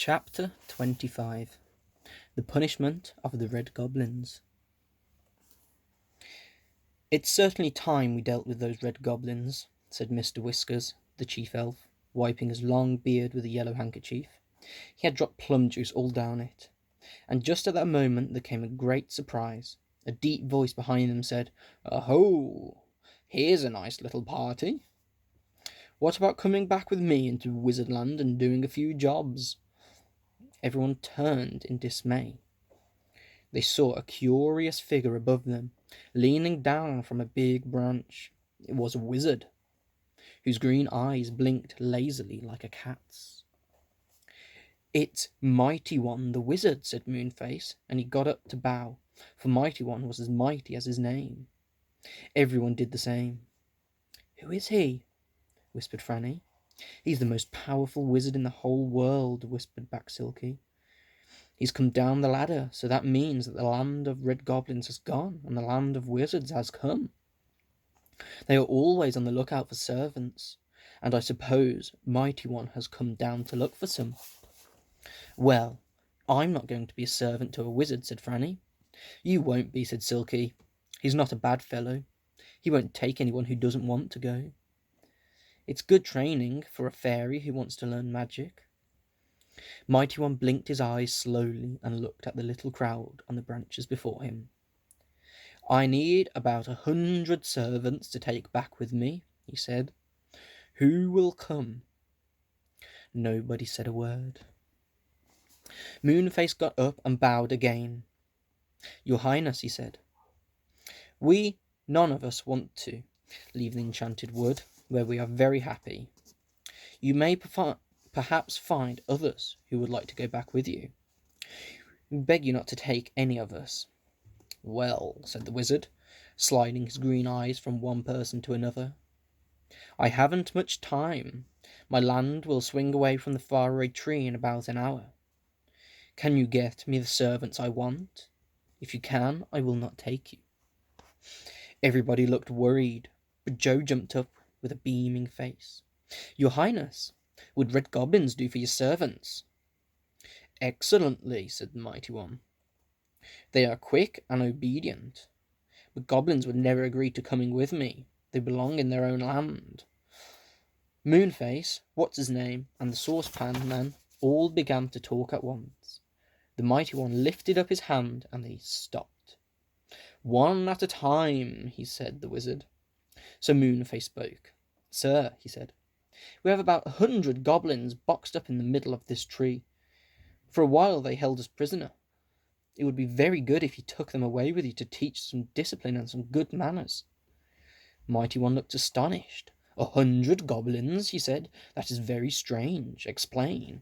Chapter 25. The Punishment of the Red Goblins. "It's certainly time we dealt with those red goblins," said Mr. Whiskers, the chief elf, wiping his long beard with a yellow handkerchief. He had dropped plum juice all down it. And just at that moment there came a great surprise. A deep voice behind them said, "Aho! Here's a nice little party. What about coming back with me into Wizardland and doing a few jobs?" Everyone turned in dismay. They saw a curious figure above them, leaning down from a big branch. It was a wizard, whose green eyes blinked lazily like a cat's. "It's Mighty One the Wizard," said Moonface, and he got up to bow, for Mighty One was as mighty as his name. Everyone did the same. "Who is he?" whispered Franny. "He's the most powerful wizard in the whole world," whispered back Silky. "He's come down the ladder, so that means that the land of red goblins has gone, and the land of wizards has come. They are always on the lookout for servants, and I suppose Mighty One has come down to look for some." "Well, I'm not going to be a servant to a wizard," said Franny. "You won't be," said Silky. "He's not a bad fellow. He won't take anyone who doesn't want to go. It's good training for a fairy who wants to learn magic." Mighty One blinked his eyes slowly and looked at the little crowd on the branches before him. "I need about 100 servants to take back with me," he said. "Who will come?" Nobody said a word. Moonface got up and bowed again. "Your Highness," he said, "we none of us want to leave the Enchanted Wood, where we are very happy. You may perhaps find others who would like to go back with you. We beg you not to take any of us." "Well," said the wizard, sliding his green eyes from one person to another, "I haven't much time. My land will swing away from the faraway tree in about an hour. Can you get me the servants I want? If you can, I will not take you." Everybody looked worried, but Joe jumped up with a beaming face. "Your Highness, would red goblins do for your servants?" "Excellently," said the Mighty One. "They are quick and obedient, but goblins would never agree to coming with me. They belong in their own land." Moonface, what's his name, and the saucepan man all began to talk at once. The Mighty One lifted up his hand and they stopped. "One at a time," he said, the wizard. So Moonface spoke. "Sir," he said, "we have about 100 goblins boxed up in the middle of this tree. For a while they held us prisoner. It would be very good if you took them away with you to teach some discipline and some good manners." Mighty One looked astonished. 100 goblins," he said. "That is very strange. Explain."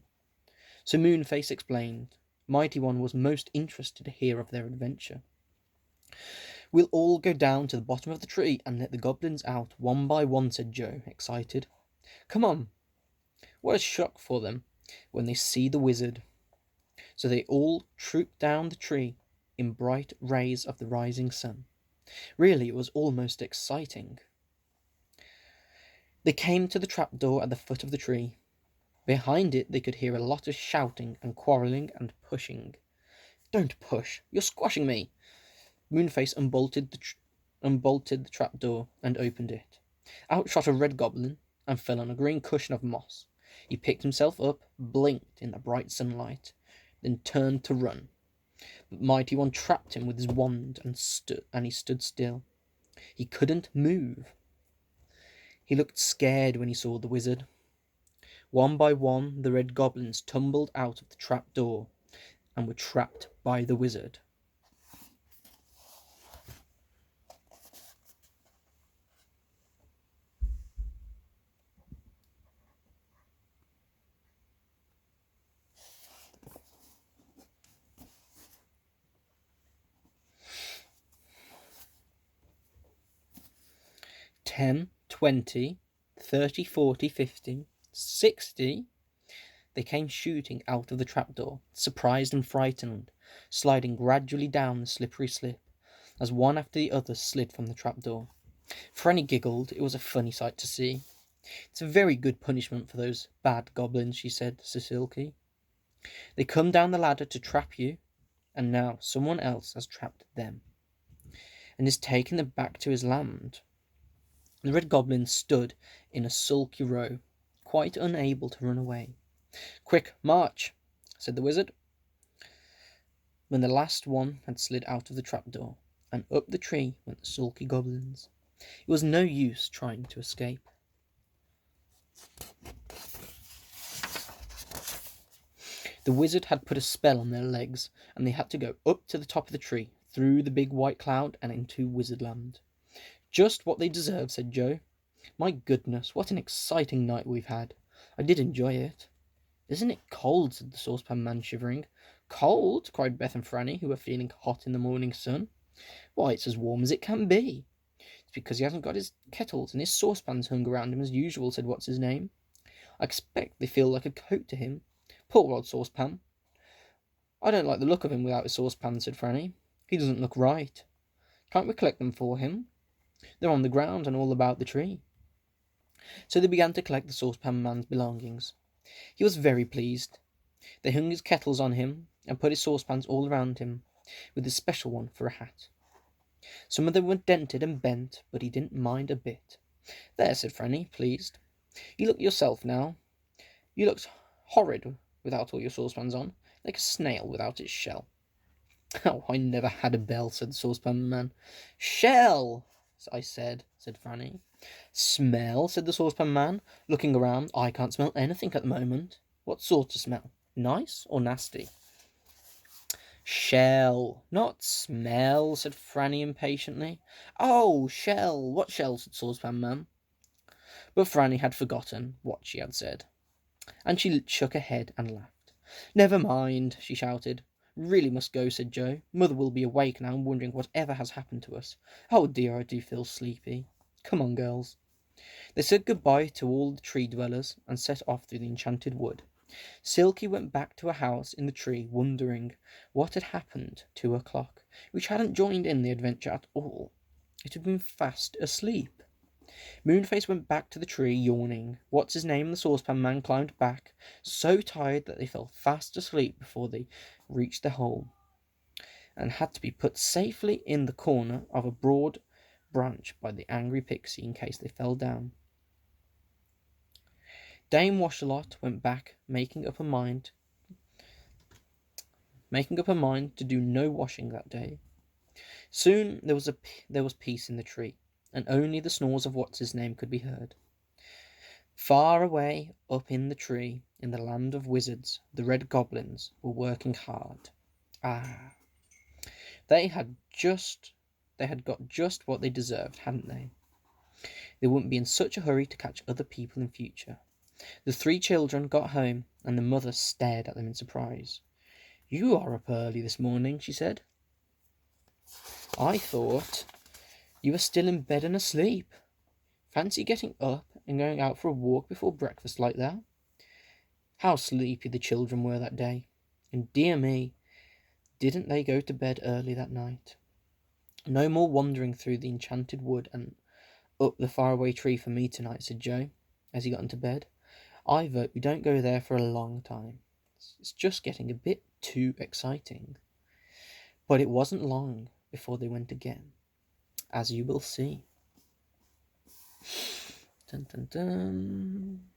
So Moonface explained. Mighty One was most interested to hear of their adventure. "We'll all go down to the bottom of the tree and let the goblins out one by one," said Joe, excited. "Come on." What a shock for them when they see the wizard. So they all trooped down the tree in bright rays of the rising sun. Really, it was almost exciting. They came to the trapdoor at the foot of the tree. Behind it they could hear a lot of shouting and quarrelling and pushing. "Don't push! You're squashing me!" Moonface unbolted the trapdoor and opened it. Out shot a red goblin and fell on a green cushion of moss. He picked himself up, blinked in the bright sunlight, then turned to run. But Mighty One trapped him with his wand and he stood still. He couldn't move. He looked scared when he saw the wizard. One by one the red goblins tumbled out of the trap door and were trapped by the wizard. "10, 20, 30, 40, 50, 60. They came shooting out of the trapdoor, surprised and frightened, sliding gradually down the slippery slip, as one after the other slid from the trapdoor. Franny giggled. It was a funny sight to see. "It's a very good punishment for those bad goblins," she said to Silky. They come down the ladder to trap you, and now someone else has trapped them, and is taking them back to his land. The red goblin stood in a sulky row, quite unable to run away. "Quick, march!" said the wizard, when the last one had slid out of the trapdoor, and up the tree went the sulky goblins. It was no use trying to escape. The wizard had put a spell on their legs, and they had to go up to the top of the tree, through the big white cloud, and into Wizardland. "Just what they deserve," said Joe. "My goodness, what an exciting night we've had. I did enjoy it." "Isn't it cold?" said the saucepan man, shivering. "Cold?" cried Beth and Franny, who were feeling hot in the morning sun. "Why, it's as warm as it can be." "It's because he hasn't got his kettles and his saucepans hung around him as usual," said What's-his-name. "I expect they feel like a coat to him. Poor old saucepan." "I don't like the look of him without his saucepan," said Franny. "He doesn't look right. Can't we collect them for him? They're on the ground and all about the tree." So they began to collect the saucepan man's belongings. He was very pleased. They hung his kettles on him and put his saucepans all around him, with a special one for a hat. Some of them were dented and bent, but he didn't mind a bit. "There," said Franny, pleased. "You look yourself now. You looked horrid without all your saucepans on, like a snail without its shell." "Oh, I never had a bell," said the saucepan man. "Shell, I said Franny. "Smell," said the saucepan man, looking around. "I can't smell anything at the moment." "What sort of smell? Nice or nasty?" "Shell, not smell," said Franny impatiently. "Oh, shell. What shell?" said saucepan man. But Franny had forgotten what she had said, and she shook her head and laughed. "Never mind," she shouted. "Really must go," said Joe. "Mother will be awake now, wondering whatever has happened to us. Oh dear, I do feel sleepy. Come on, girls." They said goodbye to all the tree dwellers and set off through the Enchanted Wood. Silky went back to her house in the tree, wondering what had happened to her clock, which hadn't joined in the adventure at all. It had been fast asleep. Moonface went back to the tree, yawning. What's-his-name and the saucepan man climbed back, so tired that they fell fast asleep before they reached their home, and had to be put safely in the corner of a broad branch by the angry pixie in case they fell down. Dame Washalot went back, making up her mind to do no washing that day. Soon there was peace in the tree, and only the snores of What's-his-name could be heard. Far away up in the tree, in the land of wizards, the red goblins were working hard. Ah, they had got just what they deserved, hadn't they? They wouldn't be in such a hurry to catch other people in future. The three children got home, and the mother stared at them in surprise. "You are up early this morning," she said. "I thought you were still in bed and asleep. Fancy getting up and going out for a walk before breakfast like that." How sleepy the children were that day. And dear me, didn't they go to bed early that night. "No more wandering through the Enchanted Wood and up the Faraway Tree for me tonight," said Joe, as he got into bed. "I vote we don't go there for a long time. It's just getting a bit too exciting." But it wasn't long before they went again, as you will see. Dun, dun, dun.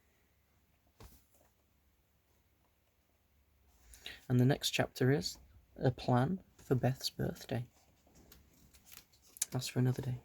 And the next chapter is a plan for Beth's birthday. That's for another day.